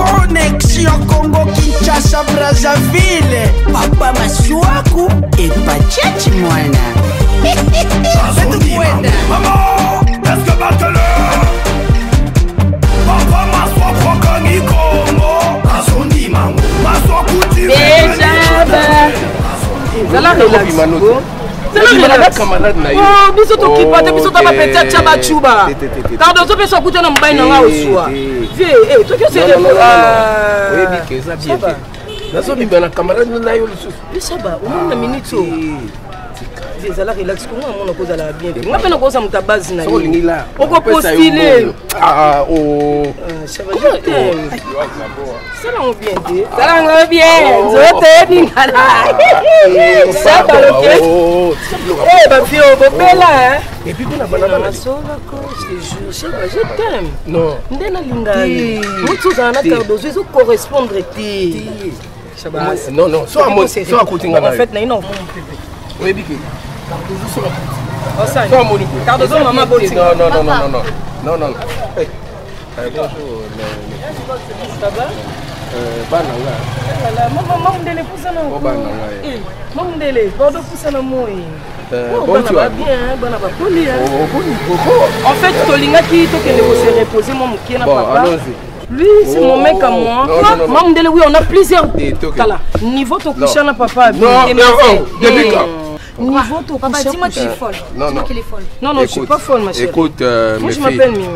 Connexion Congo Kinshasa Brazzaville. Papa Masuaku et Pachechi Mwana. Maman, est-ce que Batele Papa Masuaku Kangi Congo Azondi Mango Masuaku Tive Zala relax. Oh, biso to kipate biso to ba petit chaba chuba. Cardozo pe so kuta na mbai na ngao swa. Vie, to que c'est oui que ça bien. Nazo bi bana camarade na yo lusu. Bisaba, o na minute. Zala relax ko ngamo na ko zala bien. Ngape na ko sa mutabazi na yo. O ko postuler. Ça va bien dit. Ça va bien. Je te dis ngala. Ça va OK. Eh ba fio bopela hein. Et puis on a banana sola ko, je t'aime. Non. Ndena lingai. Mutu zana Cardozo zo correspondre ti. Non non, soit moi, soit côté ngana. En fait na ino. Oui biki. Cardozo soit. Soit mon Cardozo maman boti. Non. Non. Bonjour. Ça va? Bananga. Maman ndele pousa na. Maman ndele, bordo pousa na moi. Bon tu vas bien, bana ba poli. En fait, tolingaki to kende ko se reposer mon mukie na papa. Allons-y. Lui, c'est mon mec à moi. Maman ndele, oui, on a plusieurs. Tala, niveau to coucher na papa. Non, depuis quand? Niveau to papa, dis-moi que tu es folle. Dis-moi qu'elle est folle. Non, je suis pas folle, ma chérie. Écoute, moi je m'appelle Mimi.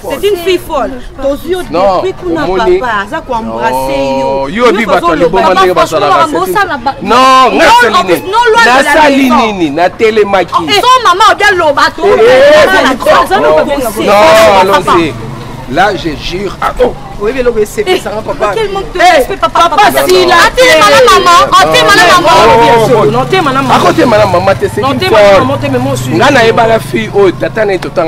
C'est une fille folle. Tos yeux depuis qu'on a papa, ça qu'on embrasser yo. Yo bi batali bo mande ba sala. Non, na salinini, na télémaki. Son maman bien lo bateau. Non, allons-y. Là, je jure à oh. Oui, mais l'homme c'est ça, papa. Quel manque de respect, papa. Papa, si là. Attends, maman. Non, t'es maman. À côté, maman, t'es c'est. Non, t'es maman, t'es maman. Ngana eba la fille, oh, tata n'est tout temps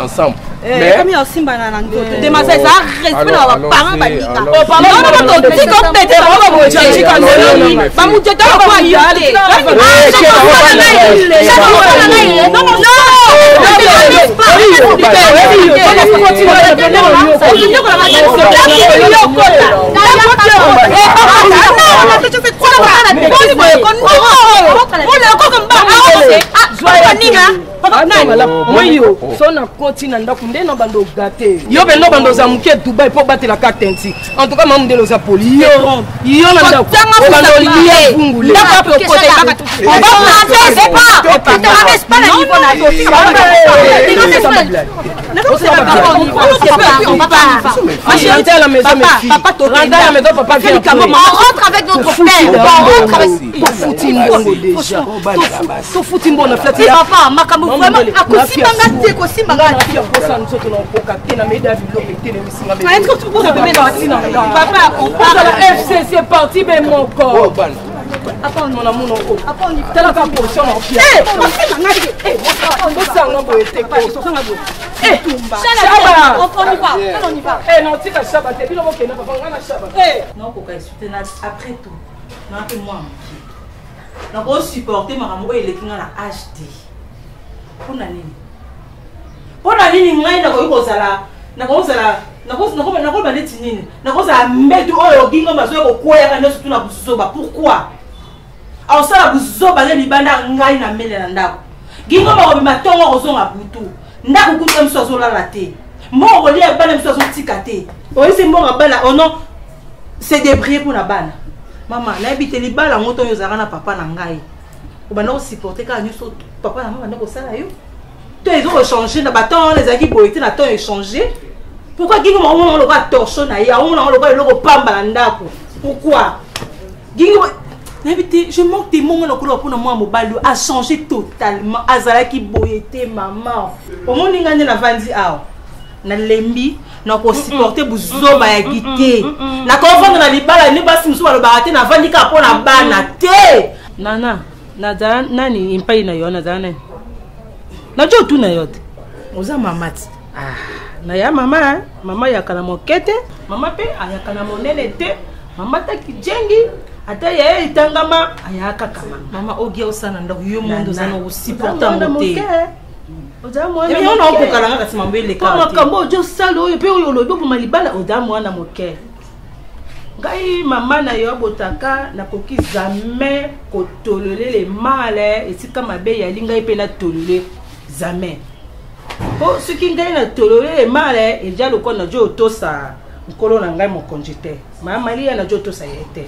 ensemble. Mais comme il y a aussi banana. T'es ma ça respect à parents balika. Oh, pardon, non, tu comme t'es maman, moi, j'ai quand même. Maman, tu t'as quoi y aller? En tout cas, maman de los apoli. Yo na ndako. Bando liya vungule. Ndako côté. On va c'est pas. Tu te rabaisse pas le niveau na yo. Ma chérie, t'es à la maison, mes filles. Papa, rentre à la maison, papa vient. On rentre avec notre père. On rentre avec. Pour foutre mbongo déjà. Pour foutre mbongo na fête. Papa, makambo vraiment akosimba ngate kosimba ngate. Papa, on part à la FC, c'est parti, mais mon corps. Attends, mon amour, non. Attends, t'as la position en pied. On y va. Non, tu vas Shabbat, et puis on va faire Shabbat. Non, pourquoi après tout, non, que moi, on va supporter ma maman et les clients à la HD. Pour la ligne, moi, il n'a pas eu pourquoi? Alors ça la buzoba les libanda ngai na mele na ndako. Gingo ba ko matongo ozonga butu. Ndako kutu msozo la laté. Mo roli ya bana msozo tikate. Oyi c'est mo bana oh non. C'est débrouiller pour la bana. Maman, na habité li bala moto yo zara na papa na ngai. O bana ko supporter ka nyoso papa na mama na ko sala yo. To ils ont changé na baton les acquis boité na temps échangé. Pourquoi Gingo ma on le va torcher na ya, on le va le pamba na ndako. Pourquoi? Gingo je manque des moments pour moi mobile a changé totalement azalaki boyete maman au monde ngane na vandi aw na lembi na ko supporter buzoba ya gité na ko vendre na libala ni basi musu balo barate na vandi ka pona bana te nana na nani impai na yo na zana na jo tu na yote oza mamati na ya mama ya kana mokete mama pe ayakana monene te mama ta kijengi ata ye itangama ayaka kama mama ogia osana ndako yo mondo zana usipporta mote oza mwana on a okokala ngaka sima mbele ka mama kambo jo salo yo pe yo lobo po malibala oza mwana moke ngai mama na yo botaka nakoki jamais kotolole le male esika mabe yali ngai mpe natolole jamais po soki ngai natolole le male eja loko na jo otosa nkolo na ngai mokonzi te mama liya na jo otosa ye te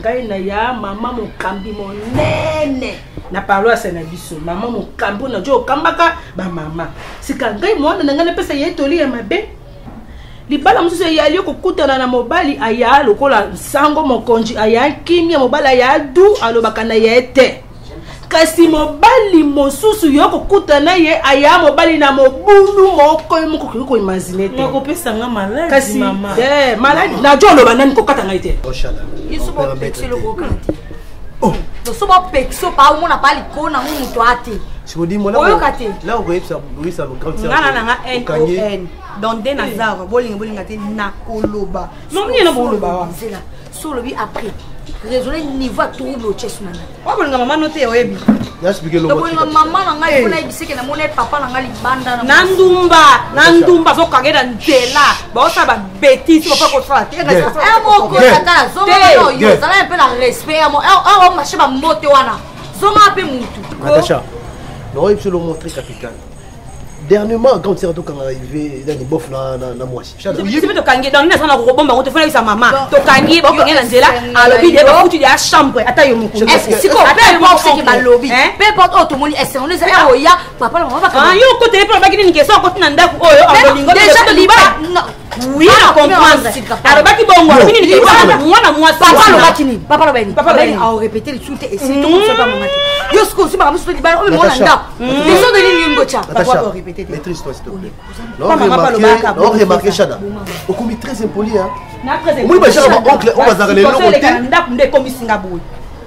ngai na ya mama mokambi monene na paroisse na biso mama mokambi na jo okambaka bamama sika ngai mwana na ngai napesa ye toli ya mabe libala mosusu eyali okokutana na mobali aya lokola nsango mokonzi aya kimia mobali aya du alobaka na ye te kasi mobali mosusu yo okokutana ye aya mobali na mobulu moko ko imagine te nakopesa nga malade kasi mama malade na jo oloba nani kokata ngai te iso bo pexi lo kokati do so bo pexi pa mo na pali kona mutu ate siko di mona là on voit ça Louis ça le grand ngana nga NON donc des nazar bolinga te nakoloba non ni na boloba c'est là sur le bi après raisonner niveau trouble au chest nana wa bolinga mama note oyebi expliquer le bolinga mama na ngai kuna ibiseke na mona papa na ngai libanda na ndumba zo kageda ntela ba osa ba bêtise papa ko fala te mo ko tata zonga no yo zala un peu la respect mo on marche ba mote wana zonga pe mutu Natacha non il faut le montrer capital dernièrement quand c'est retour quand arrivé dans les bof na moi si sibe to kangi donc nasa na ko bomba ko to fona isa mama to kangi ba ko ngena nzela alobi de ba futu ya chambre ata yo mukulu siko pe mo se ki ba lobi pe pot auto moni est on les a oya papa la mama ah yo ko tele ba kini ngeso ko tinanda ko oyo abolingo déjà de liba oui na comprendre alobaki bongo fini ni mwana mwasi papa lobaki ni papa lobani a répéter le tout et c'est tout comme ça pas maman yo ce qu'on se parle sur liba o me mona nda déjà de ligne ngocha papa va répéter maîtrise-toi s'il te plaît non remarqué Chada au commis très impoli hein moi ba Chada oncle on va zarele le côté nda kunde komisinga boy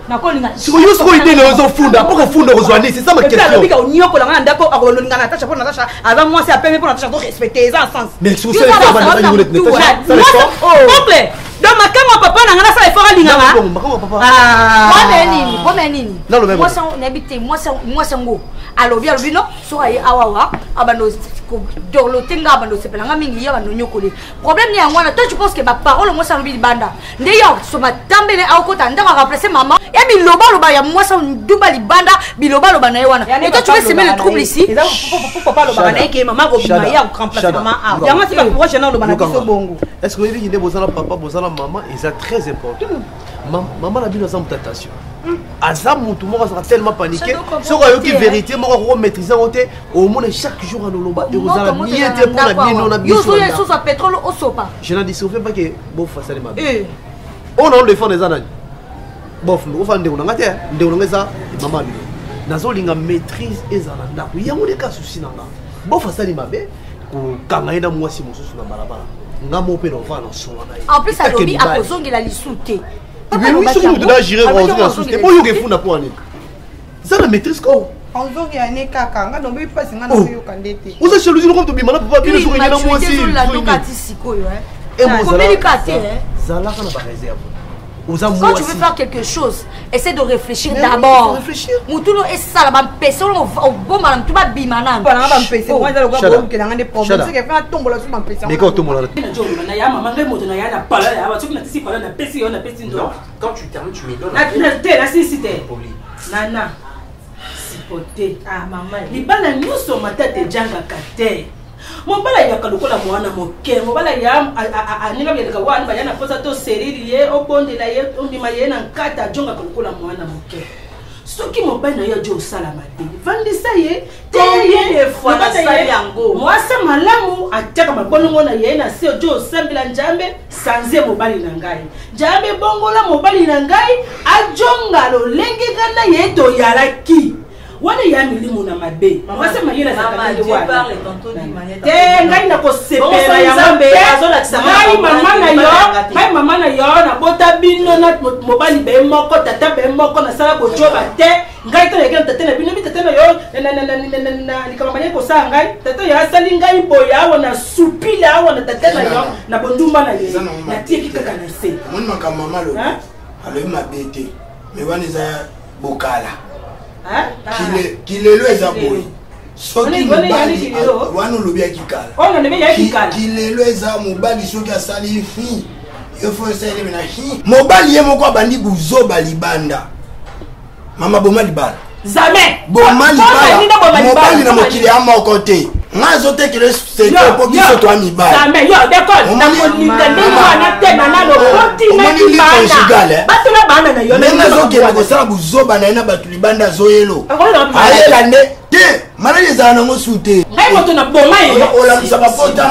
nakolinga siko yo siko idée les ofunda pour funda ozwani c'est ça ma question alors bika onyoko la ngana ndako akololingana Natacha pour Natacha avant moi c'est à peine pour Natacha donc respecter ça sens mais sous ça ça va pas nous Natacha ça oncle donc makama papa na ngana ça effort lingana makama papa moi nini moi ça on habite moi ça ngo alobi no so ayi awawa abando ko dorlotenga abando sepelanga mingi ya bando nyokole problème ni ngwana toi tu penses que ma parole moi ça lobi libanda ndeyo so matambele akota ndaka remplacer maman et biloba ya moi ça ndumba libanda biloba loba na wana et toi tu veux semer le trouble ici papa loba na ke maman ko bima ya remplacer maman ya moi c'est pas pour je na loba na biso bongo est-ce que vous avez dit bozala papa bozala maman et c'est très important maman la bino sans tentation Azam tout le monde sera tellement paniqué sur qui vérité moi on maîtriser au moins chaque jour à Noloba et vous allez mieux pour la bien on a bien sur la pétrole au sopa je n'ai dit pas que bon face à ma on a le fond des années bof on va ndeko ngate ndeko ngeza maman bi nazo linga maîtrise ezalanda ku yango de ka souci nanga bof face à mabe ko kanga ina mwasi mususu na balabala ngamo pe no va na so na en plus à lobi à kozongela lisute mais oui, ce que nous devons gérer, on va se faire. Pourquoi il faut n'avoir une? Ça la maîtrise quoi? On veut qu'il y ait un écart. On ne veut pas si on a eu candidate. Vous êtes chez nous, on peut bien papa bien sur une moi aussi. Et moi communicateur. Zala kana ba réserve. Quand tu veux faire quelque chose, essaie de réfléchir d'abord. Mutuno est ça la personne au bon madame tu vas bimana. Pas la personne. Moi je le vois que dans des problèmes c'est que fait tombe là sur ma personne. Mais quand tombe là. Na ya maman ngai moto na ya na pala ya ba tu na tisi pala na pesi yo na pesi ndo. Quand tu termines, tu me donnes. Na te na si te. Nana. Sipote. Ah maman. Libala nyuso matete janga kate. Mobala ya kalukola mwana moke mobala ya aninga byeleka wana bayana posa to seriri ye obondela ye ondima ye na nkata jonga kalukola mwana moke soki mobala ya jo salama te vandisa ye te ye fois na sali yango mwasa malamu ataka mabono na ye na se jo sambila njambe sanze mobali na ngai njambe bongola mobali na ngai ajonga lo lengi kana ye to yaraki wana ya milimu na mabe mwasa mayela zakandi wana te ngai na ko sepela ya mabe mai mama na yo na bota bino na mobali be moko tata be moko na sala ko joba te ngai to yeke tata na bino mi tata na yo na likamanya ko sa ngai tata ya sali ngai boya wana supila wana tata na yo na bondumba na ye na tie kikaka na se moni makama mama lo alo mabete me wana za bokala kilelo eza boy soki mobali wana olobi ya kikala kilelo eza mobali soki asali fi il faut essayer de nachi mobali moko bandi buzoba libanda mama boma libala jamais boma libala mobali na mokili ya moko te ngazo te que c'est pour qui soit toi mibala jamais yo d'accord na molinga ndenge wana te na nalo kontina kibana batula bana na yo ngazo ke ko sala buzoba na batu libanda zoyelo ayela ne te mana yeza na ngosute ngai moto na boma ye ola msaba pota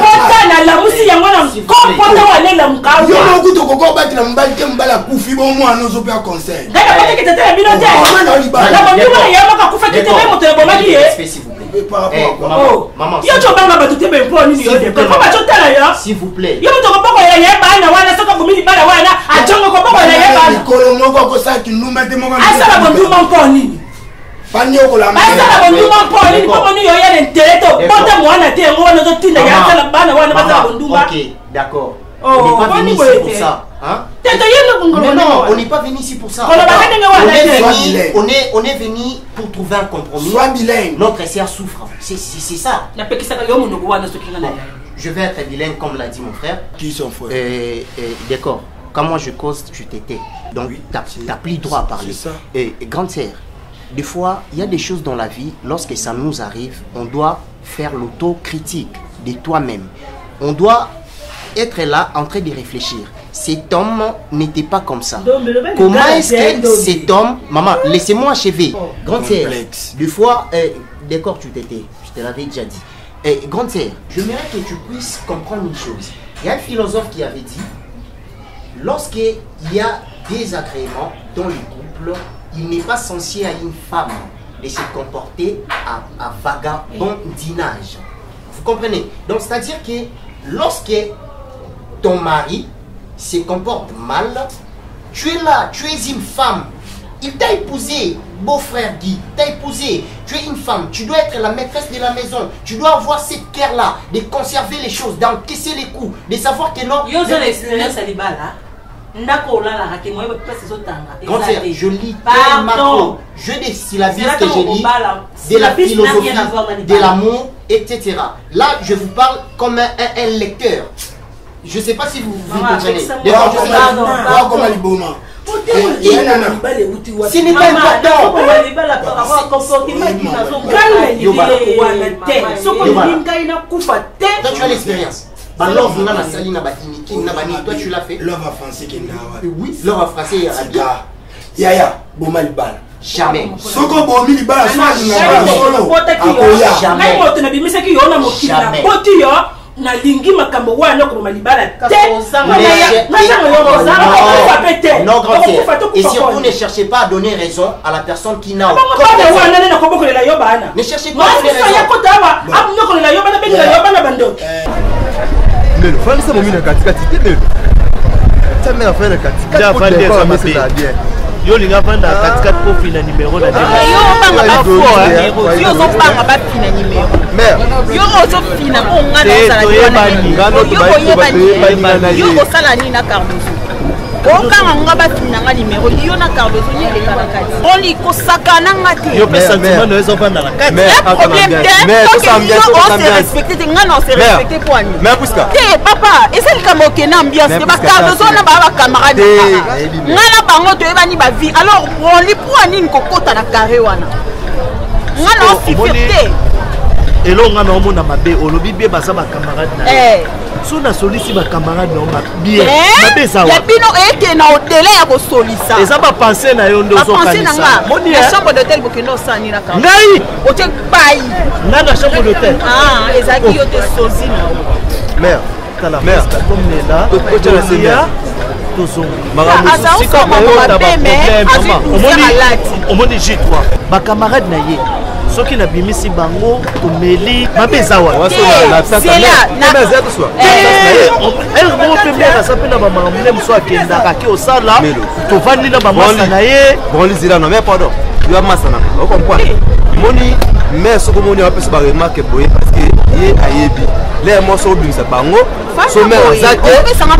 na la musi yango na kopota walela mkawa yo mo kuto koko bati na mbali te mbala kufi bo mwana ozo pe conseil ngai na kote kitete ya bino te na libala na bonduma ya maka kufa kitete ngai moto na boma ki ye maman yo to banga batu te be po nini yo de ko ba to tala yo s'il vous plaît yo to ko boko ya ye bana wana soko bumi libala wana ajongo ko boko ya ye bana ko moko ko sa ki numba te moko asa la bonduma mpo nini Panyo ko la ma asa la bonduma mpo nini ko ni yo ya nteleto bota mwana te ngo wana to tinda ya asa la bana wana bata bonduma OK d'accord on n'est pas venu ici pour ça hein non, on n'est pas venu ici pour ça. On est venu pour trouver un compromis. Sois bilingue. Notre sœur souffre. C'est ça. Je vais être bilingue comme l'a dit mon frère. Qui sont frères? D'accord. Quand moi je cause, tu t'étais. Donc oui, tu n'as plus le droit à parler. Et grande sœur, des fois, il y a des choses dans la vie, lorsque ça nous arrive, on doit faire l'autocritique de toi-même. On doit être là en train de réfléchir. Cet homme n'était pas comme ça. Comment est-ce que cet homme... Maman, laissez-moi achever. Grande sœur, des fois, d'accord, tu t'étais, je te l'avais déjà dit. Grande sœur, j'aimerais que tu puisses comprendre une chose. Il y a un philosophe qui avait dit, lorsqu'il y a des agréments dans le couple, il n'est pas censé à une femme de se comporter à vagabondinage. Vous comprenez? Donc, c'est-à-dire que lorsque ton mari se comporte mal, tu es là, tu es une femme. Il t'a épousé, beau-frère Guy, t'a épousé. Tu es une femme, tu dois être la maîtresse de la maison. Tu dois avoir cette cœur-là, de conserver les choses, d'encaisser les coups, de savoir que non. Je lis tellement, je désyllabise que je lis de la philosophie, de l'amour, etc. Là, je vous parle comme un lecteur. Je ne sais pas si vous comprenez. Ce n'est pas important. Toi, tu as l'expérience. Alors, toi, tu l'as fait. L'homme français qui est là. Oui, l'homme français est bien. Yaya, Boma Libala. Jamais. Soko Bomi Libala, jamais. Na lingi makambo wana ko malibala te non grand et surtout ne cherchez pas à donner raison à la personne qui n'a aucun ne cherchez pas à donner raison. Mais le frère c'est mon mine katikati te ça me a fait le katikati yo linga vanda katikati pour fina numéro na yo banga ba fo yo zo banga ba fina numéro mère yo zo fina ko ngana sala yo ko sala ni na Cardozo okanga nga ba fina nga numéro yo na Cardozo ni le kanakati oli ko sakana ngati yo pesa sentiment no zo vanda la kati mais tout ça bien on se respecter ngana on se respecter pour ani mais puisque te papa esa likamo ke na ambiance ke ba Cardozo na ba camarade ngana bango to ebani ba vie alors on li pour ani ko kota na carré wana ngana on fierté elo ngana omona mabe olobi be basa ba camarade na so na solisi ba camarade na ma bien mabe ça ya bino ete na hôtel ya ko solisa eza ba penser na yo ndo zo kanisa moni la chambre d'hôtel bokendo sani na ka ngai ote pai na chambre d'hôtel ezaki yo te sozi na mère tala mère comme nela ote la seigneur omoni jitwa bacamarade na ye soki na bimisi bango tomeli mapeza wa asa mpe na bamakambo nde mosu akendaka ke osala tovandi na bamasa na ye bonlizilano mais pardon yo amasanaka okompoine moni mais soki omoni apesa baremarke boye parce que ye ayebi le moso obimisa bango somere aza te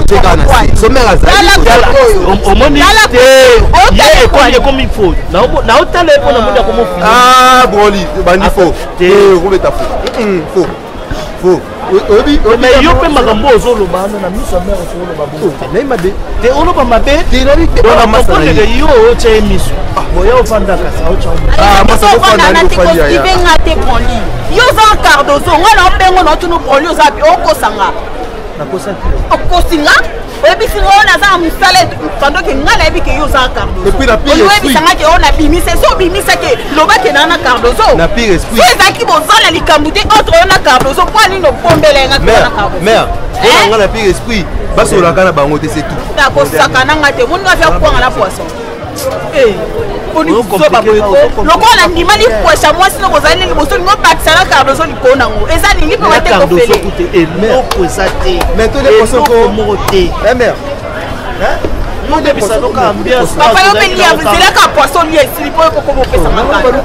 oteka na se somere azaliomoni te ye ekomi ekomi fo naotala ye mpo na moni akomofina broli bandi fo te okobeta fo Mais yo pe makambo ozoloba na miso mère ozoloba bongo. Mais mabe, te oloba mabe, te nali te na masala yo ocha emiso. Boya ofanda kasa ocha. Masa ofanda na tiko ibenga te proli. Yo za Cardozo, ngala mbengo na tunu proli oza bi okosanga. Na kosa ki. Okosinga? Oyebi singa ona za musale pendant que ngala ebi ke yo za Cardozo. Et puis la pire esprit. Oyebi sanga ke ona bimise so bimise ke loba ke na Cardozo. Na pire esprit. C'est ça qui bozala likambuté autre ona Cardozo kwa nino pombele nga na Cardozo. Mère, on a la pire esprit. Parce que la gana bango c'est tout. D'accord, sakana ngate mun nga faire quoi la poisson. Eh. Loko na ndimali kwesha mwasi no kozali liboso ngo bakisana Cardozo likona ngo eza ningi pe wate ko fele mais tous les poissons ko moté mère hein mo de bisano ka ambiance papa yo pe lia c'est là ka poisson lia ici po ko mo pesa makana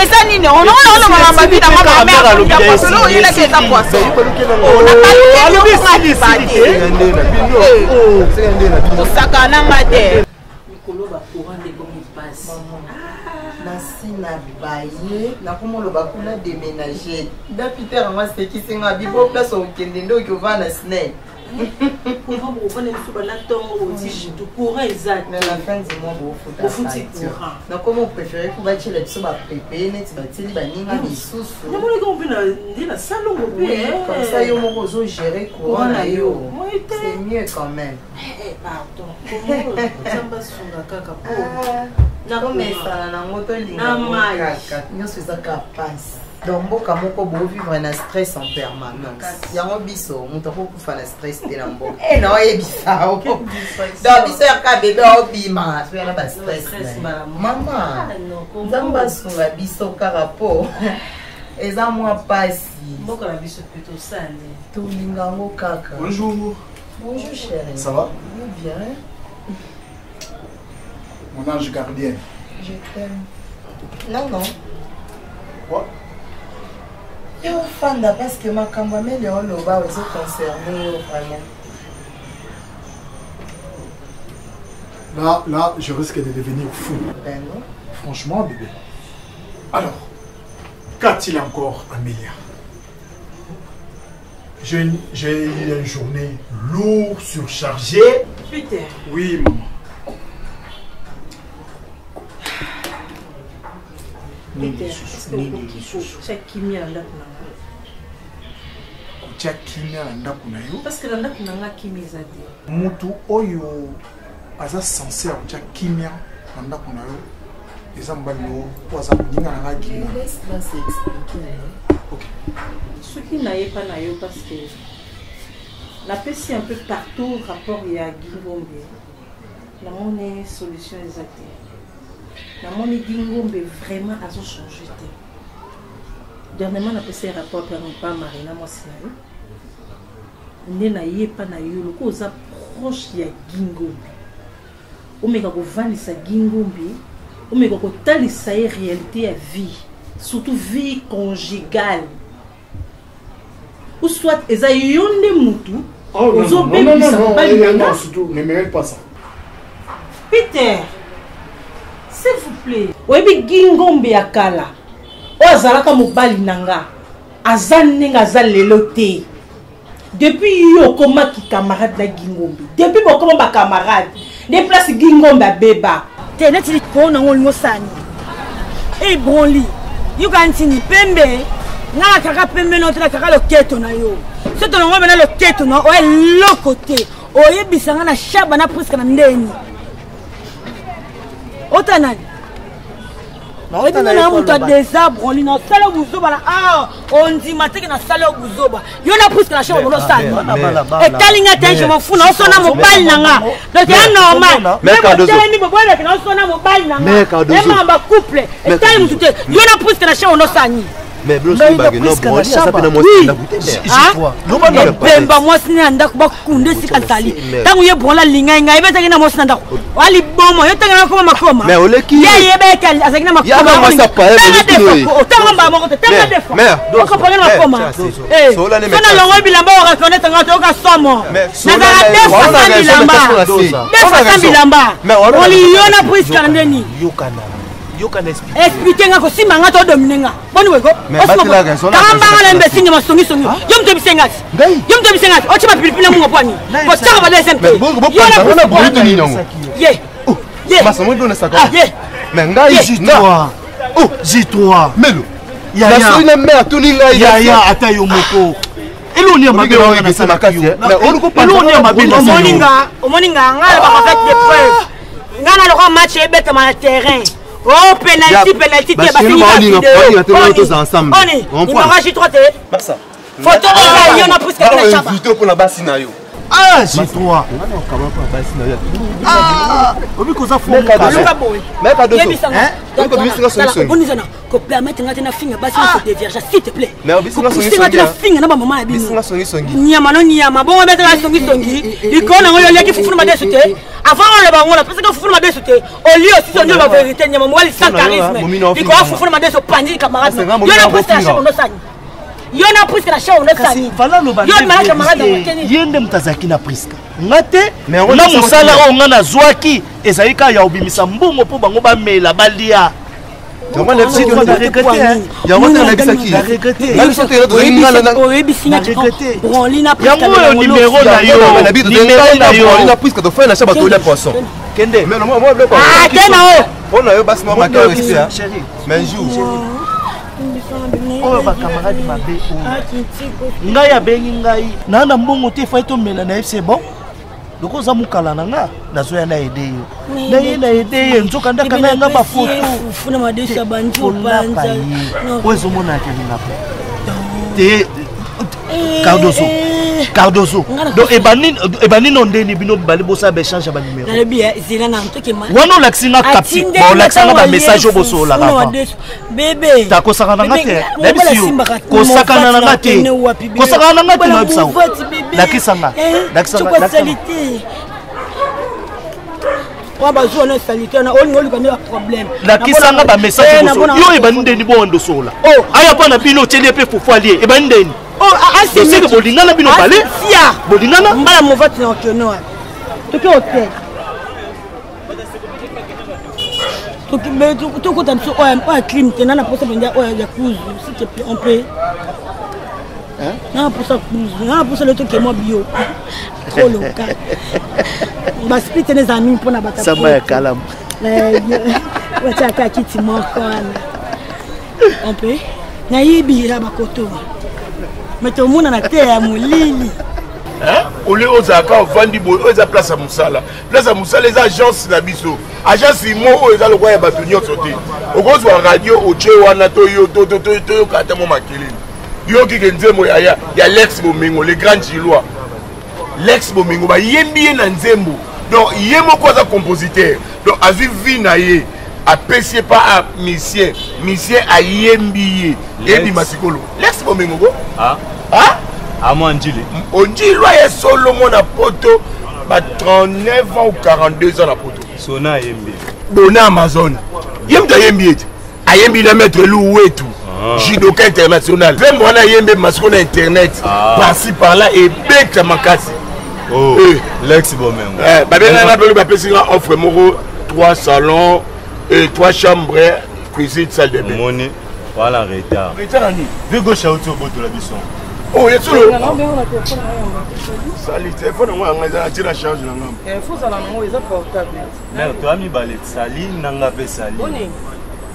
eza nini ono mama bida mama mère ya poisson no yela ke za poisson oh na ka yo ngadi badi to sakana ngate koloba courant de bon passe nasina baye nakomoloba kuna déménager da Peter moi c'est qui singa bibo place au kende ndo ki va na snake pour voir pour ne souba la tongo aussi tout courant exact na la fin du mois au fouti courant na comment préférer pour bâtir les so ba pepe net ba tili ba ninga bisusu na mona ko bina ndina salon ko comme ça yo mo zo gérer courant na yo c'est mieux quand même pardon comment sunga kaka na komesa na moto linga kaka nyoso za capable donc mboka moko bo vivre na stress en permanence yango biso moto ko kufa na stress de na mboka na oyebisa o donc biso ya ka bebe obima so yana ba stress mama nzamba sunga biso kaka po eza mwa pasi mboka na biso plutôt sale to linga ngo kaka bonjour bonjour chérie ça va bien mon ange gardien je t'aime non quoi yo fanda parce que ma kamba mais le loba aussi concerné vraiment là je risque de devenir fou ben non franchement bébé alors qu'a-t-il encore Amélia j'ai eu une journée lourde surchargée Peter oui maman parce que la ndako nanga kimia eza te mutu oyo aza censé akotia kimia na ndako na yo eza mobali no po aza moninga nanga kimia soki nayepa na yo parce que napesi un peu partout rapport ya Gingombe namoni solution eza te namoni Gingombe vraiment azo changé te dernièrement napesi rapport pa Marina mwasi na yo nde nayepa na yo loko oza proche ya Gingombe omeka kovandisa Gingombe omeka kotalisa ye réalité ya vie surtout vie conjugale ou soit eza yo nde mutu ozobebisa mobali nanga surtout ne mérite pas ça Peter s'il vous plaît oyebi Gingombe ya kala oyo azalaka mobali nanga aza ndenge aza lelo te depuis yo okomaki camarade na Gingombe depuis bokoma bacamarade de place Gingombe abeba te neti likoo nango olingo sani ebronli yoka ntini pembe nga kaka pembe no tela kaka loketo na yo so tolongo bena loketo na oye loko te oyebisanga na shaba na presque na ndeni ota nani na mutu adésarbre oli na sala buzoba na ondima teke na sala buzoba yo na presque na shaba bolo sani etalinga te je m'en fous na osona mobali nanga donc ya normal telemi boboyeke na osona mobali nanga emamba couple etali mutu te yo na presque na shaba bolo sani mais bro c'est bague non bon ça peut na moi la bouteille ah bemba moi sina ndako bakunde sika tali tangu ye bonla linga ngai betaki na moi sina ndako wali bomo yo tanga na makoma mais oleki ye beka azaki na makoma ya ba sa pa tanga ba moko tanga defo ko panga na makoma sana longo bilamba o reconnaître nga to ka somo na za defo bilamba defo bilamba oli yo na prise kana ndeni yo kana expliquer nga ko simanga to dominenga boni wego kamba la mbesi ni masongi songi yom to bisengati o chima pilipili na mungo pwani ko saka ba SMP ye masomo dona saka mais ngai J3 oh J3 melo ya na mère tuninga ya ata yo moko eloni ya mabe na sana kasi mais on ko pas eloni ya mabe omoninga ngala ba fait des preuves ngana le match ebeta na terrain oh penalty te ba fini ensemble on va J3 te ça photo on a plus que la chapa photo pour la basina yo ah J3 obi ko za fo mais cadeau hein bonizana ko permettre ngati na finga basi se dévierge s'il te plaît mais obi singa songi na finga na ba mama na bino singa songi nyama bon mettre la songi ikona ngoyo leki fufuna madesu te avant on le bangola parce que fufuna madesu te au lieu si songi la vérité nyama mwali sans charisme iko fufuna madesu pandi camarade yo na poste la chambre no sani yo na priska na show no sani yo na camarade yende mtazaki na priska ngate na musala o ngana zwaki ezaika ya obimisa mbungo po bango ba mela balia Comment les petits ont regretté hein? Il y a monté la bisaki. Là ils sont là dans une ngala na regretté. Ya mo numéro na yo. Na bitu de yo na priska to faire na chaba to le poisson. Kende. Mais moi le poisson. Ah tena o. On a eu basse maman ka respect hein. Mais jour. Oh ba camarade mabe o. Ngai abengi ngai. Na na mbongo te fa to mela na FC bon. Loko za mukala nanga nazoya na ede yo na ye na ede ye nzoka ndaka na nga ba photo funa madesha banjo panza wezo mona ke ngapa te Cardozo donc ebani non ndeni bino bali bosa ba échange ba numéro na bien zina na ntoke ma wana laxinga capti bon laxinga ba message boso la rafa bébé ta ko saka na ngate na bisio ko saka na ngate ko saka na ngate na bisao lakisanga wa bazo na salité na oli oli kana problème lakisanga ba message boso yo ebani ndeni bo ndo sola oh aya pa na bino tele pe fufu ali ebani ndeni oh c'est que bolingana bino balé sia bolingana mbala mo vote na okeno toke hotel toke be to ko tan so o crime te na posa benja o ya kuzu s'il te plaît on peut hein na posa le toke mo bio trop local ba split les amis pour na bata sama ya kalam wacha ka kiti moko on peut na yibi la bakoto mais tout le monde na terre à molili hein ole ozaka vandi boy oza place à musala les agences na biso agence imo oza le kwa ya batunyo sote okozwa radio oche wana to yo to kata mo makelele yo kikendzemo ya Lex Bomengo le grand Gilois Lex Bomengo ba yembi na nzembo donc yemo ko za compositeur donc avivi na ye apprécié pas à musicien a yembi et bi masikolo Lex Bomengo go à moi on dit loyer solo mon poto ba 39 ans ou 42 ans la poto sona yembi bona Amazon yembi a yembi na mettre loué tout judoka international même on a yembi masikolo internet par-ci par-là et bec makasi oh Lex Bomengo ba bien na ba pesi offre moko 3 salons et 3 chambres, cuisine, salle de bain. Money, voilà retard. Retard ni. Deux gauche à autour de la maison. Oh, il y a tout le. Sali, téléphone moi on a tiré la charge là ngam. Il faut ça là non, ils ont portable. Mais toi mi balé sali nanga pe sali.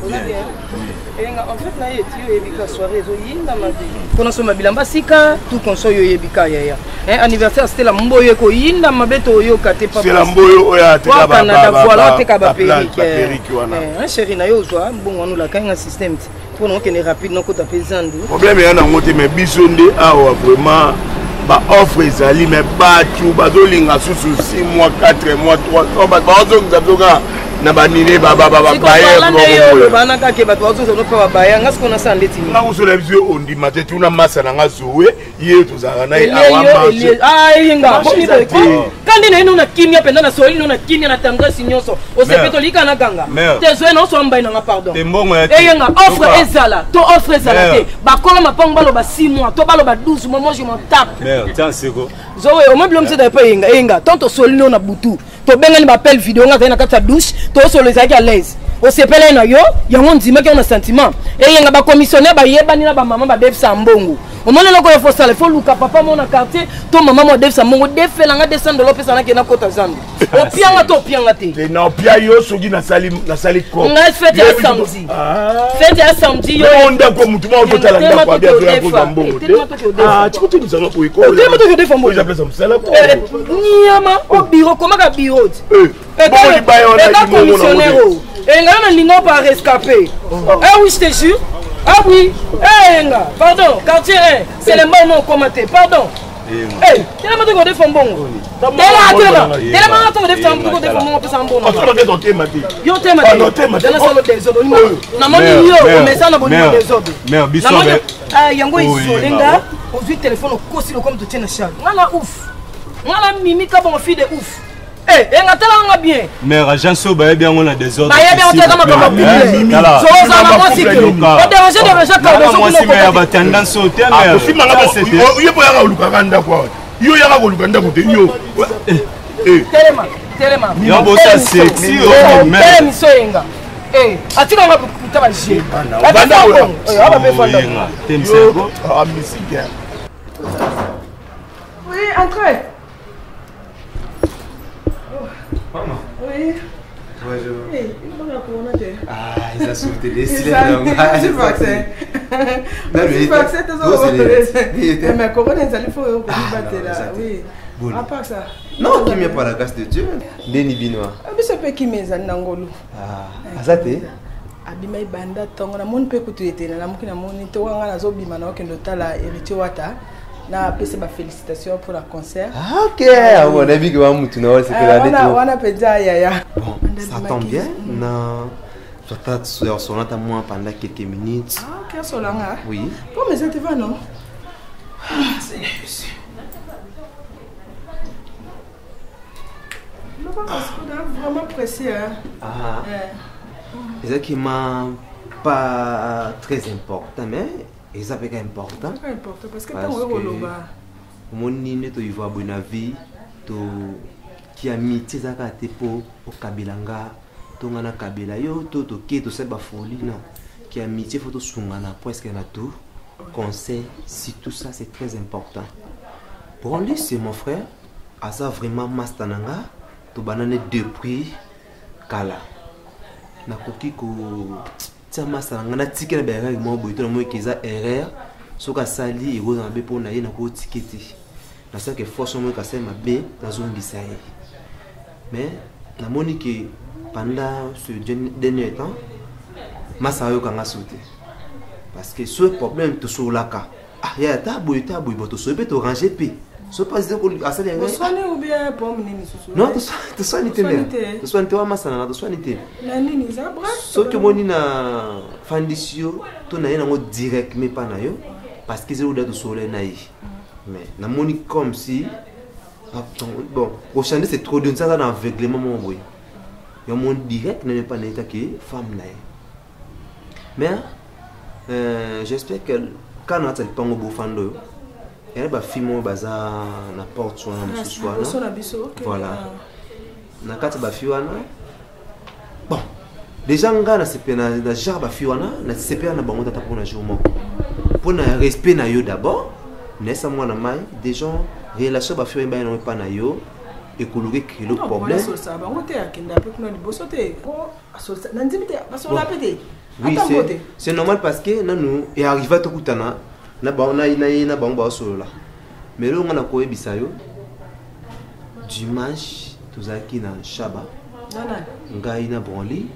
En fait na yeti yebika soirée zo yinda mabi. Kono so mabilamba sika tout konso yo yebika ya. Anniversaire c'était la mboyo ko yinda mabeto yo kate papa. C'est la mboyo oya teka ba ba. Voilà teka ba perike wana. Chéri na yo zo mbongo anu la kanga système. Pour nous qu'on est rapide non ko taper zandu. Problème ya na ngote mais bisonde awa vraiment ba offre ezali mais ba tu bazolinga susu 6 mois 4 mois 3 ans ba bazonga na banine baba bana kake bato bazo no pa baya ngasi kona sa ndeti ni na usola biso ondi mate tuna masa na ngazowe ye tozaka na awa inga kandi na ino na kimia penda na soli no na kimia na tanga sinyoso o sepeto lika na ganga tezo no so mbai na pardon eyenga offre ezala to offre ezala te ba kola mapango balo ba 6 mois to balo ba 12 mois moi je m'en tape merde tiens c'est quoi zowe o mobile mse da pa yenga tonto soli no na butu to benga ni appel vidéo nga na kata douche to solo ezaki à l'aise osepela na yo yango ndimaki on a sentiment eyenga ba commissionnaire ba yebani na ba maman ba defsa mbongo omona loko ya faut sala faut luka papa mon na quartier to maman mo defsa mbongo defelanga $200 pesa na kena kota zambi opianga to opianga te na opia yo soki na sali ko na fête ya samedi fête ya samedi yo onda ko mutuma ototala ndako abia to ya ko mbongo ah chikuti ni sana ko iko tema to defa mbongo ja pesa msala ko nyama o bureau komaka bureau bon bayo na commissionnaire enga na lingo pa rescapé ah oui je te jure ah oui enga pardon quartier 1 c'est le mot non commenté pardon tellement de godé fombongo tellement to de fombongo de fombongo pesa mbongo on va te mati yo te mati na solo des autres na moni yo mais ça na boni des autres mais biso yango isolenga ozui téléphone okosi comme tu tiens na charge ngala ouf ngala mimi ka bon fille de ouf enga tala bien mais agent so ba bien on a des ordres ba bien on tala ma public so ça na moi c'est que on déranger de rejet car moi si mais ba tendance au terme si manga yo po yaka luka kanda kwa yo yaka ko luka ndako te yo telema yo bo ça sexy au mais telemi so enga atika nga kutaba je banda ola aba be fanda temsego ah musique oui entrez. Maman. Oui. Bonjour. Hey, il va la ah, ils ont sauté les cylindres. C'est vaccin. C'est vaccin, t'es mais comment les allez faut battre là. Oui. À part ça. Non, qui m'est pas la casse de Dieu. Deni binois. Ah, mais c'est pas qui m'est nangolo. Ah, azate. Abima ibanda tongo na mon pe kutuete na muki na moni to wanga na zobima na okendo tala héritier wata. Na pese ba félicitations pour la concert. Ah ok, on a vu que va mutu na c'est que la dette. On a pédia ya. Bon, ça tombe bien. Na peut-être sur notre moi pendant quelques minutes. Ah ok, sur là. Oui. Comment ça te va non? C'est vraiment pressé hein. Ah. C'est ça qui m'a pas très important mais et ça fait important. Très important parce que tant que mon nini to ivoire bonne vie to qui amitié ça ka te po au kabilanga to ngana kabila yo to ke to se ba folie non qui amitié faut to sungana presque na tout conseil si tout ça c'est très important. Pour lui c'est mon frère à ça vraiment mastananga to banane depuis kala na koki ko tiama salanga na tike na bera mo boito na mo kiza erreur soka sali ego na be pona ye na ko tiketi na ça que force mo ka sema be na zongisa ye mais na moni que pendant ce dernier temps masa yo kanga sauter parce que ce problème to sur la ka ah ya ta boita boito so be to ranger pe so pas dire que asali ngo soigner ou bien pomme nini susu non to soigner to soigner wa masana na to soigner te na nini za bra so que moni na fandisio to na yena ngo direct mais pas na yo parce que c'est au delà de soleil naï mais na moni comme si bon au changer c'est trop d'une ça dans aveuglement mon boy yo mon direct n'est pas n'état que femme naï mais j'espère que quand on a le pango beau fando il y a des filles bazar na porte sur na soir voilà na kati ba fiwana bon déjà ngana c'est pena na jar ba fiwana na c'est pena na bango tata pour na jour moko pour na respect na yo d'abord nessa moi na mai déjà relation ba fiwana ba na pas na yo et colorer que le problème ça bango te akenda pe kuna liboso te ko asosa na ndimite baso la pété oui c'est normal parce que nous et arrivé à tokutana na ba na bango ba solo là mais là on a ko ebisa yo dimanche tozaki na shaba ngai na broli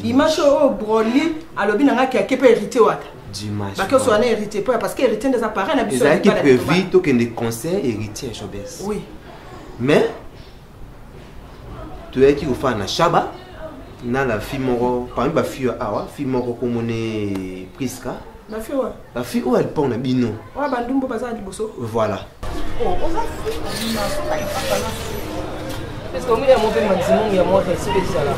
dimanche au broli alobi na ngaki akepe hérité wata dimanche parce que so na hérité parce que hérité des appareils na biso qui prévu to que des concerts héritiers Jobès oui mais tu es qui au fa na shaba na la fille moko parmi ba fille awa fille moko komone Priska la fille où elle pond na bino ouais bandumbo baza liboso voilà oh parce que moi il y a mon maximum il y a moi c'est ça là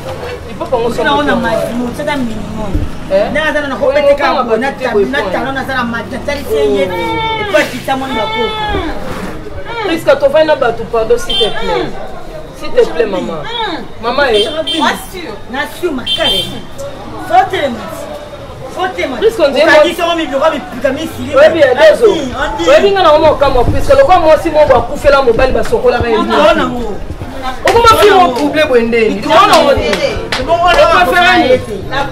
il faut qu'on soit on a maximum c'est un minimum na dana na hopete ka na tano na sana matali seye et pas si ça mon bako Priska to va na batu pardon s'il te plaît S'il te plaît, maman. Maman est. Nassur, ma carré. Faut-il, puisqu'on dit moi oui bien désolé oui bien na moi comme puisque le quoi moi si moi va couper la mobile ba sokola ba yindi on m'a fait mon problème bondé non on préfère na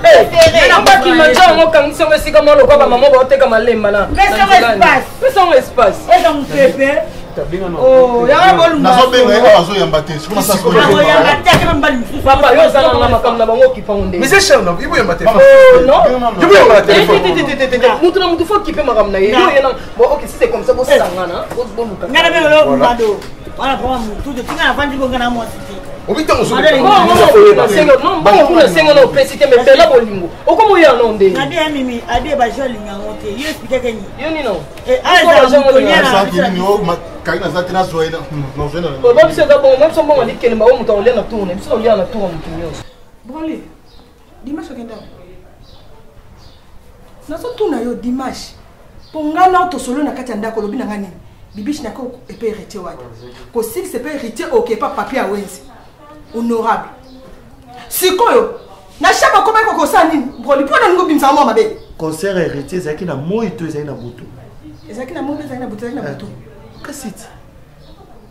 pas qui me dit on quand si on est comme le quoi maman va te comme lemba na mais son espace et donc pépé oh ya ba lumba na so benga azo yamba te siko na sa ko yamba te ka mbali papa yo sana na makam na bango ki paunde mais c'est cher non ibo yamba te non je veux yamba te mutu faut ki pe makam na yo yena bon OK si c'est comme ça bo sangana bo muka ngana be lo mbado wala kwa mutu de tinga afandi ko ngana mo titi obita ozo non bon on le sengo no pesite me bela bolingo okomo ya non de ade mimi ade ba joli ngangote yo explique kenyi yo ni non aza mo na ni o kaina za tena zoena no zoena ba biso da bon même son bon ali kelema o mutu on le na tourner biso on le na tourner mutu nyos broli dimanche kenda na so tuna yo dimanche pongana to solo na kati ndako lobi na ngani bibishi na ko epe hérité wa ko si c'est pas hérité OK pas papier à wenzi honorable sikoyo na shaba ko ba ko sani broli pona ngo bimsa mo mabe concert héritier zaki na moi to zaki na butu ezaki na moi zaki na butu zaki na butu kasiti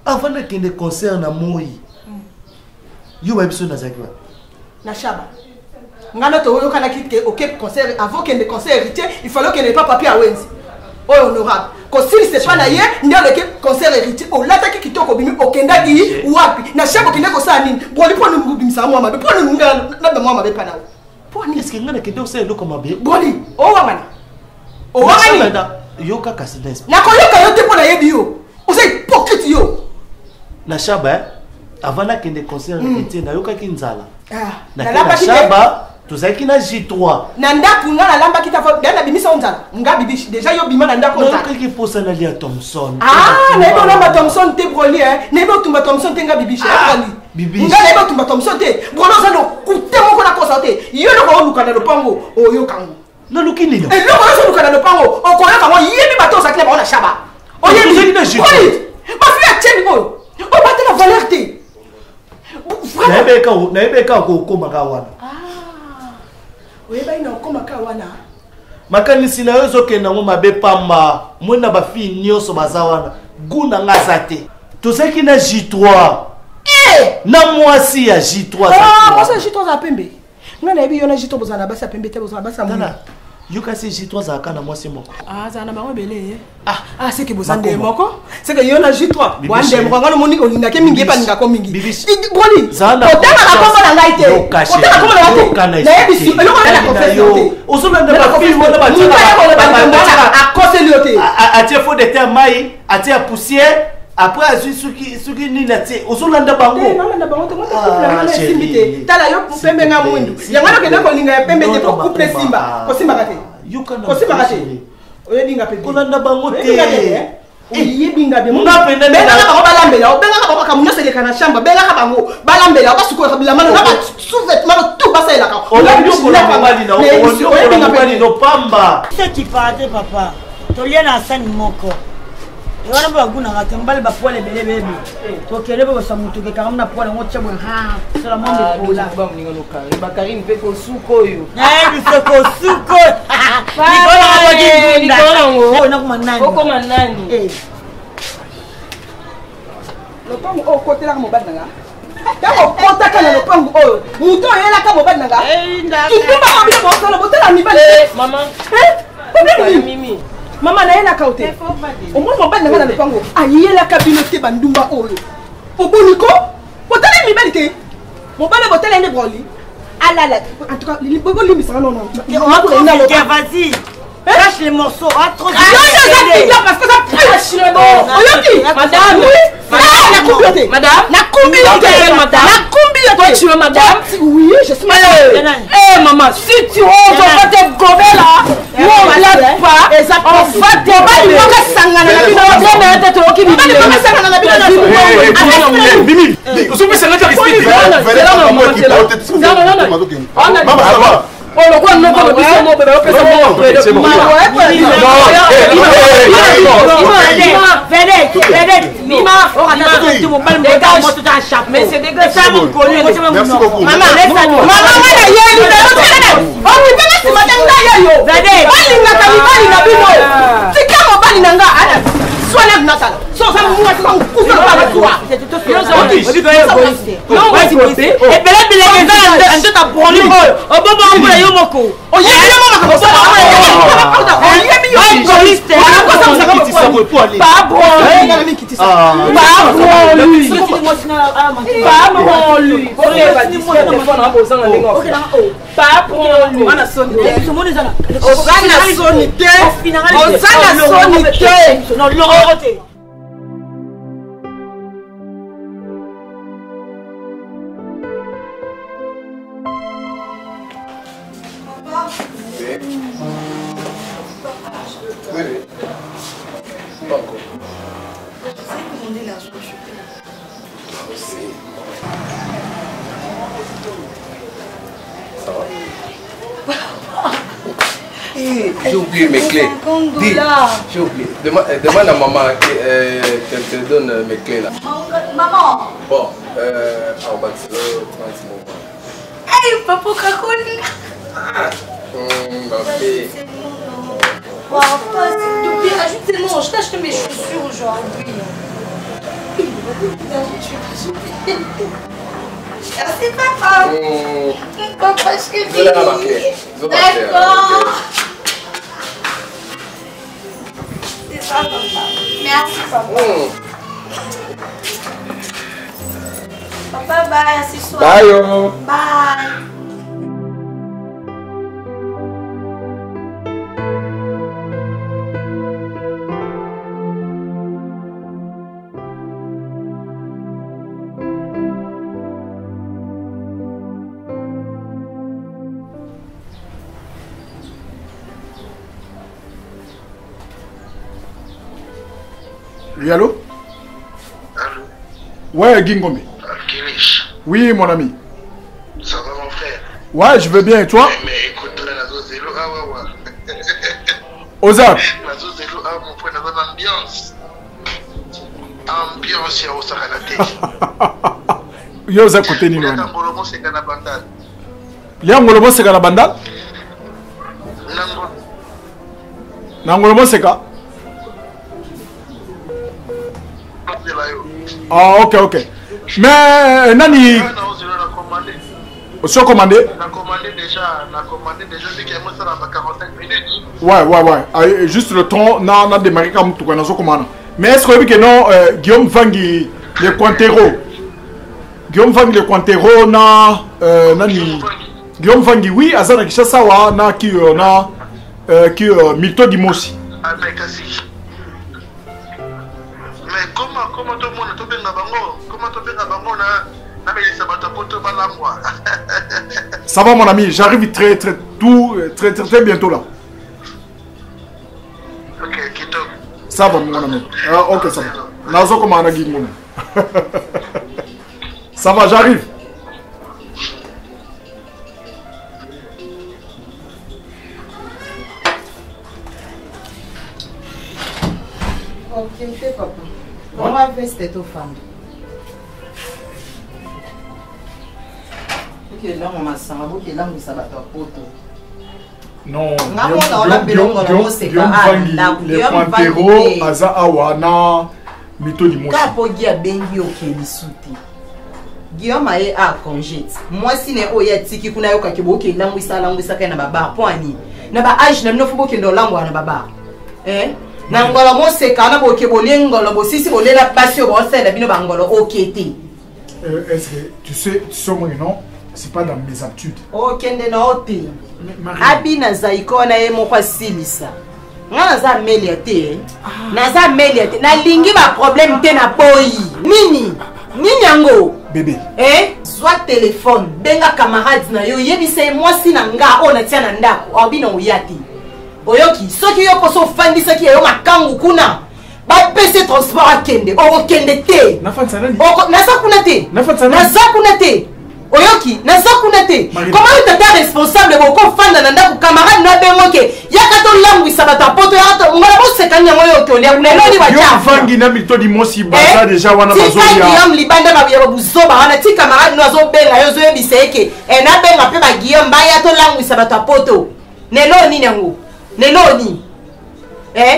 avant de kende concert na moi yo ba biso na zaki wa na shaba ngana to yo kana kite OK concert avant kende concert héritier il fallait qu'il n'ait pas papier à wenzi oh honorable ko si c'est pas na ye ndio le concert héritier o lataki kitoko bimi okendaki wapi na shabo kende ko sa nini broli pona ngubimisa mo mabe pona nunga na ba mo mabe pana pona est-ce que ngana kende ose ndo koma be broli o wa mana o wa mani yoka kasidens na ko yoka yo te pona yebi yo o se hypocrite yo na shaba avant na kende concert héritier na yoka kinzala na la shaba tozaki na J3 na ndako nga na lamba kita fa na bimisa onzala nga bibishi déjà yo bima na ndako onzala donc qui posa na lia Thompson na ebo lamba Thompson te broli na ebo tumba Thompson te nga bibishi broli bibishi nga na ebo tumba Thompson te broli za no kute moko na kosa te yo no ko luka na lopango oyo kango na lukini no e loko so luka na lopango o ko yaka mo yebi bato za kile ba na shaba o yebi na J3 ba fi a tieni oyo o ba te na valeur te na ebeka ko koma ka wana oyeba ina okoma ka wana makanisi na yo ezokenda ngo mabe pamba mwena bafille nyonso baza wana guna nga aza te tozalaki na J3 na mwasi ya J3 mwasi ya J3 za pembe nga nayebi yo na J3 bozala na basi ya pembe te bozala na basi ya mwina yo kasi J3 zalaka na mwasi moko zala na bango ebele c'est que bozala nde moko c'est que yo na J3 wande moko nga nomoni olingaki mingi epaningako mingi broli otanga na kombo na ngai te otanga kombo na ngai te nayebisi eloko na confession te ozolanda bafille wana batanga akoseli yo te atie faux de terre mai atie poussière après azui suki nini atie ozolanda bango nalanda bango te moto couple nga na esimbi te tala yo pembe nga mwindu yango nakende kolinga ya pembe te po couple simba kosimbaka te kosimbaka te oyebinga pe kolanda bango te oyebinga be nga pende bengaka bango balambela obengaka bango kamu nyonso eleka na chambre bengaka bango balambela basukola bilamba na ba sous-vêtement tout basalelaka oyebinga no pamba c'est pate papa tolia na sani moko wana ba guna ngate mbale ba poele bele bebe to kele ba samutu ke kamna poele ngo tshabo ha sala monde pola ba mninga no kare ba Karine pe ko suko yo biso ko suko nikola ngo na kuma nani oko manani lopango o kotela mo badanga tango kotaka na lopango oyo muto oyelaka mo badanga kitumba kabila mo sala botela mibale mama mimi mama na yela kaute omwe mobali nanga na lopango ayelaka bino te bandumba oyo oboniko botala mibali te mobali botala ende broli alala en tout cas libogo limbisa non vas-y cache les morceaux trop parce que ça prêche le bon madame toi tu es madame oui je suis madame maman si tu oses on va te gober là on ne lève pas on va te gober Venez, Mais c'est dégueulasse. Merci beaucoup. Maman, J'ai oublié mes clés. Dis, j'ai oublié. Demande à maman qu'elle te donne mes clés là. Maman. Bon, en bas de 30 moments. Hey, papa, Kakoli. Ma fille. Wow, s'il te plaît, ajoute tes noms. Je t'ai acheté mes chaussures aujourd'hui. Merci, papa. Papa, chérie. D'accord. C'est ça, papa. Merci, papa. Papa, bye. Assis-toi. Bye. Bye. Oui, allô? Allô? Ouais, Gingombe. Kilish. Oui, mon ami. Ça va, mon frère? Ouais, je veux bien, et toi? Mais écoute, Nazo Zelo, ouais. Ozap. Nazo Zelo, mon frère, dans l'ambiance. Ambiance, ya Osakalate. Yo, za côté ni non. Ngolomo seka na bandal. Ya ngolomo seka na bandal? Ngolomo seka? Ah, ok. Mais nani Au commandé? On a commandé déjà, c'est qu'il y a moins ça dans 45 minutes. Ouais. Ah, juste le temps, on a démarré comme tout le monde. Mais est-ce que non, Guillaume Vangi, les Quantero, nani Guillaume Vangi, oui, Azana Kishasawa, na qui Milto Dimosi. Avec Assis. Mais comment tout le monde est bien bango? Comment tout le monde est bango na mais ça va te porter balamwa. Ça va mon ami, j'arrive très bientôt là. OK, Kito. Ça va mon ami. Ah, OK, ça va. Nazo comment on a dit mon. Ça va, j'arrive. Ok, papa. On va vester aux femmes. Ok, là, on m'a sangé, là, on s'est battu à poto. Non, les Pantero, Aza Awana, Mito Dimosi. Quand Poggi a bengi au Kélisouti, Guillaume a congé. Moi, si n'est pas yet, qui kuna yoka ki boke langwisa kana baba poani. Na ba age na mnofu boke ndo langwa na baba. Na ngolo mo se kana boke bolengolo bo sisi bolela pasio bo sela bino bangolo okete. Est-ce que tu sais moi non, c'est pas dans mes habitudes. Okende na oti. Abina zaikona ye mo kwa silisa. Nga za melia te. Naza melia te. Na lingi ba problème te na boyi. Nini yango bébé soit téléphone benga camarades na yo yebise mwasi na nga ona tia na ndako obina uyati oyoki soki yo poso fandi soki yo makangu kuna ba pese transport akende o kende te na fansa nani na sa kuna te oyoki naza kuna te comment tata responsable bokofanda na ndako camarade na bengo ke yaka tolambwisa bato apoto yaka ngala bosekani yango oyo tolia leloni bavangi na mitodi mosi baza deja wana bazoyam libanda babuya buzoba wana ti camarade no azobenga yo ozoyebisa eke nabenga mpe baguillaume baya tolambwisa bato apoto neloni nango neloni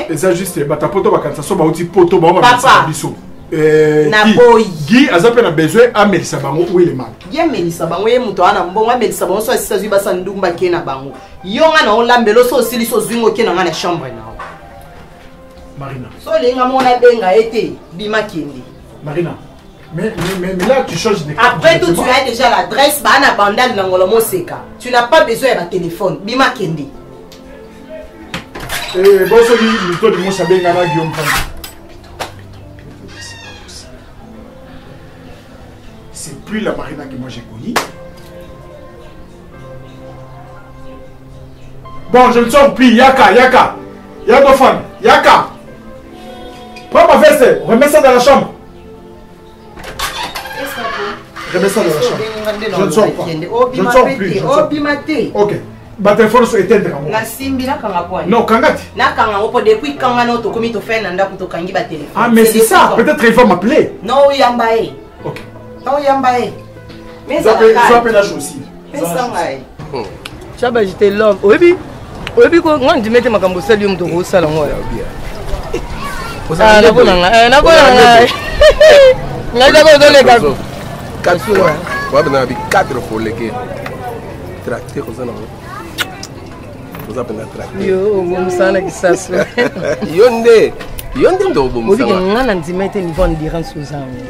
eza juste bato apoto bakanisa so bauti poto baobaisa biso Guy aza mpe na besoin amelisa bango où ele mal Guy amelisa bango ye moto wana mbongo amelisa bango so asisa zwi basa ndumba ke na bango yo nga na olambelo so osili so zwingo ke na nga na chambre nao Marina so lenga mona benga ete bima kende Marina mais là tu changes de après tout tu as déjà l'adresse ba na bandal na ngolo moseka tu n'as pas besoin de téléphone bima kende bon so ni to di mo sabenga na Guillaume Kanga. C'est plus la Marina que moi j'ai connue. Bon, je ne sors plus. Yaka. Yaka fan. Yaka. Prends ma veste. Remets ça dans la chambre. Remets ça dans la chambre. Je ne sors pas. Je ne sors plus. Ok. Ma téléphone est éteint. Non, Kangati. Ah, mais c'est ça. Peut-être il va m'appeler. Non, Yambaye. Ok. Non, Yambaye. Mais ça peut lâcher aussi. Chaba, j'étais love. Oui, quand tu mettais ma cambosalium de Rosa, la moi. Ah, la bonne. La bonne. La bonne. Les gars. 4 fois. On a 4 fois les gars. Tracté comme ça, non? Vous avez un tracté. Yo, on s'en a qui s'assoit. Yonde. Yonde ndo bomu sana. Odi ngana nzimete ni von diran suzangu.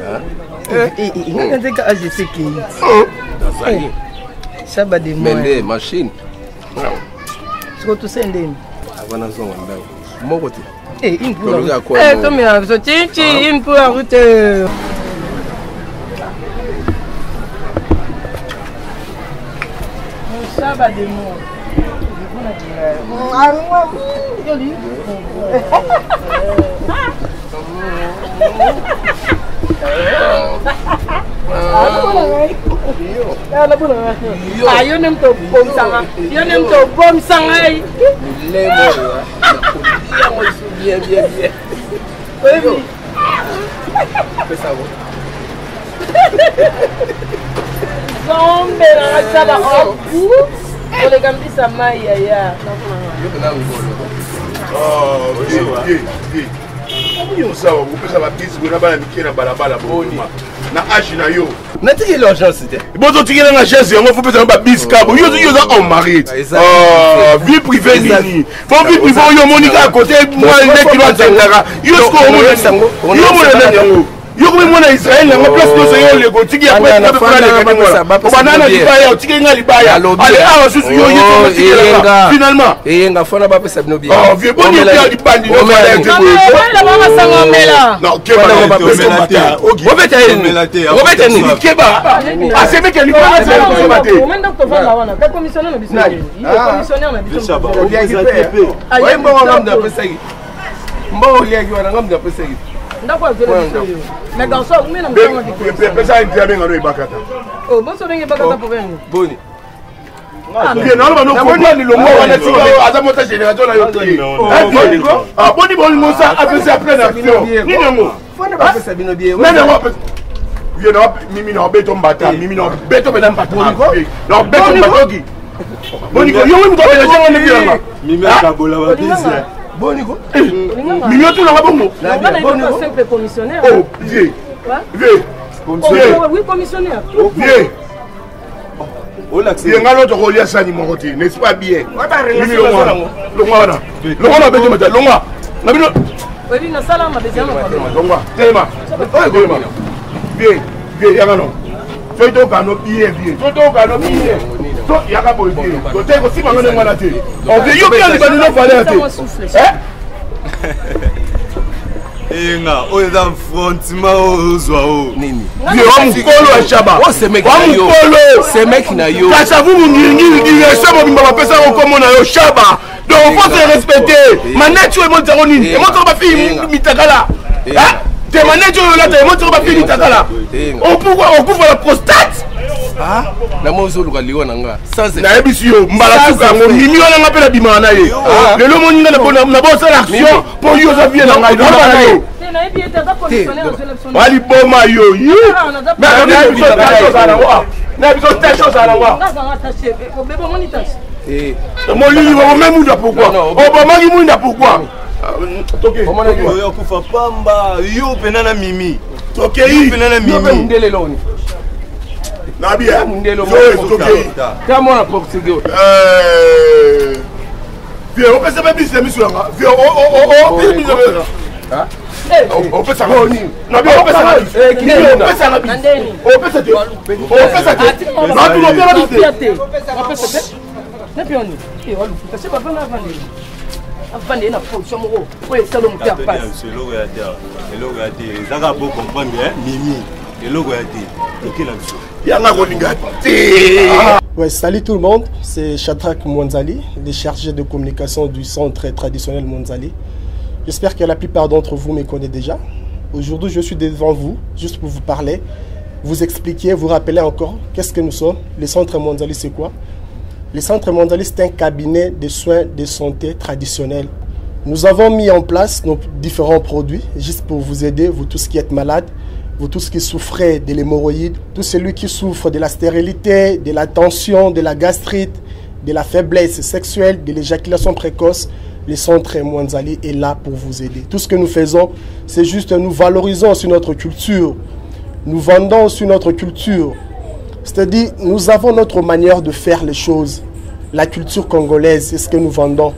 Ngana ndeka ajese ke. Dasani. Shaba de moi. Mende machine. Siko tu sendeni. Avana zonga ndao. Mokote. Impura. Tomi na so chichi impura route. Shaba de moi. Yo nem to bom sanga. Yo nem to bom sanga. Bien. Oui. Zombe na chaba oh. Ole gambisa mai ya. Oh, bien. Yo sawa, ukupesa mabisi kuna bana mikira balabala boni. Na ashi na yo. Natiki l'urgence te. Bozo tikela na chaise yango fupesa mabisi kabo. Yo za on mari. Vie privée nini. Bon vie privée yo monika à côté moi les qui doit tengara. Yo sko mo sango. Yo mo na yango. Yo ko mo na Israël na place to yo le go tiki après na ba banana libaya otiki nga libaya. Ale awa susu yo yeto tikela. Finalement. Nga fona ba pesa bino bien. Oh, vieux bon yo pia dipandi no fala ete ko. La mama sango mela. Non, keba ba pesa mata. Obeta ni. Obeta ni. Keba. Aseme ke ni pas na ko mate. Moment to fala wana. Ka commissionnaire na biso. Commissionnaire na biso. Oye mbo ngamda pesa yi. Mbo liaki wana ngamda pesa yi. Ndako azele biso. Mais garçon, vous m'en avez pesa intérêt ngano ibakata. Oh, bon so bengi bakata pour venir. Boni. Bien, non, non, non, ni longo wana tika azamota génération na yo ti. Ah, boni boni mosa apesi après na bino. Ni ngo. Fona ba pesa bino bien. Mais non, bien non, mimi na beto mbata, mimi na beto bena mbata. Non, beto mbatogi. Boni ko yo mimi to bena jongo ni bien. Mimi akabola ba pesi. Boni ko. Mimi tu na bongo. Boni ko simple commissionnaire. Oh, vieux. Vieux. Oui, commissionnaire. Vieux. Bien ngalo to kolia sani mokoti, n'est-ce pas bien? Mimi longwa. Longwa na beto mata, longwa. Na bino. Oui, na sala ma besoin na longwa. Tema. Oye goma. Bien, bien yangano. Soito kano bien. Soito kano bien. So yaka boy bien. To te ko sima ngone ngwana te. On veut yo bien libani no fale te. Nga oyo za frontima ozwa o nini yo mukolo ya shaba o semeki na yo semeki na yo kasa vous ngi sabo bimba bapesa ko komo na yo shaba donc faut se respecter maneti o monta ko nini e monta ba fi mitakala te maneti o la te monta ba fi mitakala on pourquoi on couvre la prostate Namo ozoluka liwa nanga. Na ebisi yo mbala tuka ngo mimi wana ngapela bima na ye. Lelo moninga na bosa l'action pour yo za bien nanga ndo na yo. Wali boma yo. Na biso ta chose ala wa. Molili wa même muda pourquoi? Obama ki muda pourquoi? Toke. Yo kufa pamba yo penana mimi. Toke yi penana mimi. Ndele loni. Nabia. Ndelo mo. Toke. Kama na portugues. Viens, on peut se mettre ici monsieur là. Viens, on peut ça. Non, mais on peut ça. On peut ça. On peut ça. On peut ça. Ne puis on est. C'est pas bon avant. Avant na position mo. Oui, ça l'on perd pas. C'est le regardeur. Et le regardeur, ça va beaucoup comprendre Mimi. Et le regardeur. OK là-dessus. Ouais, salut tout le monde, c'est Shadrach Mwanzali, le chargé de communication du centre traditionnel Mwanzali. J'espère que la plupart d'entre vous me connaissent déjà. Aujourd'hui, je suis devant vous, juste pour vous parler, vous expliquer, vous rappeler encore qu'est-ce que nous sommes. Le centre Mwanzali, c'est quoi? Le centre Mwanzali, c'est un cabinet de soins de santé traditionnels. Nous avons mis en place nos différents produits, juste pour vous aider, vous tous qui êtes malades, vous tous qui souffrez de l'hémorroïde, tout celui qui souffre de la stérilité, de la tension, de la gastrite, de la faiblesse sexuelle, de l'éjaculation précoce, le centre Mwanzali est là pour vous aider. Tout ce que nous faisons, c'est juste nous valorisons sur notre culture, nous vendons sur notre culture. C'est-à-dire, nous avons notre manière de faire les choses. La culture congolaise, c'est ce que nous vendons.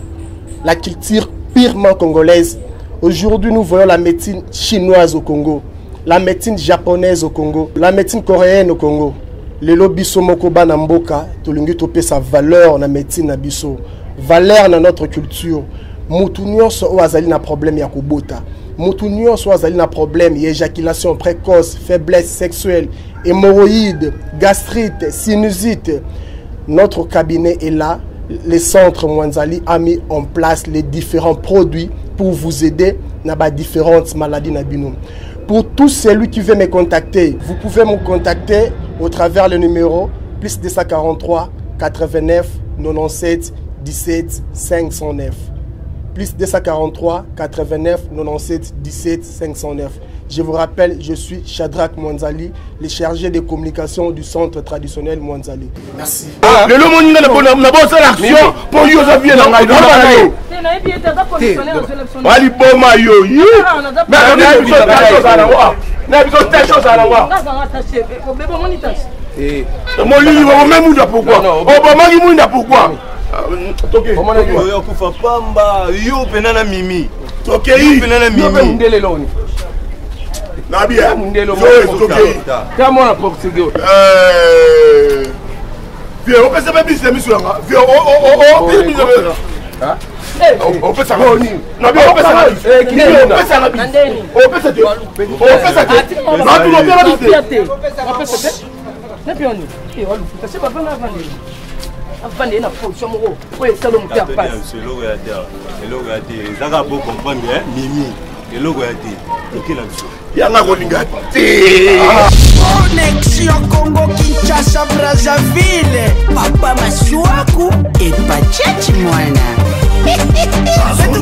La culture purement congolaise. Aujourd'hui, nous voyons la médecine chinoise au Congo, la médecine japonaise au Congo, la médecine coréenne au Congo. Le biso moko bana mboka, tolingi topé sa valeur na médecine na biso, valeur na notre culture. Mutu nyonso o azali na problème ya kobota. Mutu nyonso azali na problème ya éjaculation précoce, faiblesse sexuelle, hémorroïdes, gastrite, sinusite. Notre cabinet est là. Le centre Mwanzali a mis en place les différents produits pour vous aider dans les différentes maladies na bino. Pour tous celui qui veut me contacter, vous pouvez me contacter au travers le numéro plus 243 89 97 17 509. Plus 243 89 97 17 509. Je vous rappelle, je suis Shadrach Mwanzali, le chargé de communication du centre traditionnel Mwanzali. Merci. Le moninga na bosa l'action pour yo za bien nanga ndo na yo. Wali boma yo. Mais na biso ta chose ala wa. Na biso ta chose ala wa. Molili wa même muda pourquoi? Obama ki muda pourquoi? Toke. Yo kufa pamba yo penana mimi. Toke yi penana mimi. Ndele loni. Nabia. Kama na portugues. Viens, on peut se mettre ici monsieur là. Viens, on peut ça. Non, mais on peut ça. On peut ça. On peut ça. C'est pas bon avant. Avant na position mo. Oui, ça l'on perd pas. C'est le regardeur. Et le regardeur, ça va beaucoup comprendre Mimi. Et le regardeur. OK là-dessus. Yanga kolinga Connexion Congo Kinshasa Brazzaville. Papa Masuaku et Pachechi Mwana. C'est tout.